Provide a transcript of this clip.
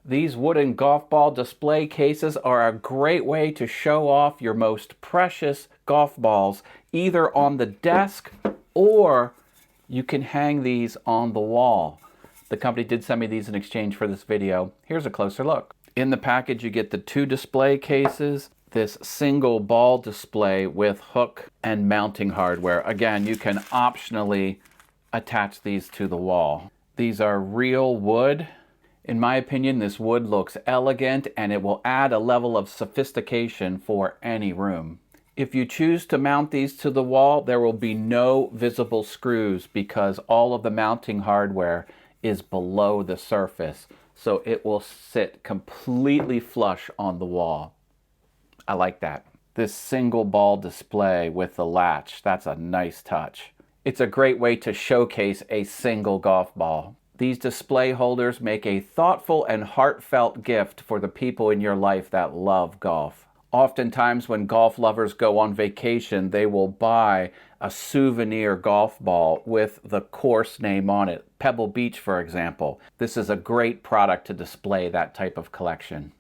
These wooden golf ball display cases are a great way to show off your most precious golf balls, either on the desk or you can hang these on the wall. The company did send me these in exchange for this video. Here's a closer look. In the package, you get the 2 display cases, this single ball display with hook and mounting hardware. Again, you can optionally attach these to the wall. These are real wood. In my opinion, this wood looks elegant and it will add a level of sophistication for any room. If you choose to mount these to the wall, there will be no visible screws because all of the mounting hardware is below the surface. So it will sit completely flush on the wall. I like that. This single ball display with the latch, that's a nice touch. It's a great way to showcase a single golf ball. These display holders make a thoughtful and heartfelt gift for the people in your life that love golf. Oftentimes when golf lovers go on vacation, they will buy a souvenir golf ball with the course name on it. Pebble Beach, for example. This is a great product to display that type of collection.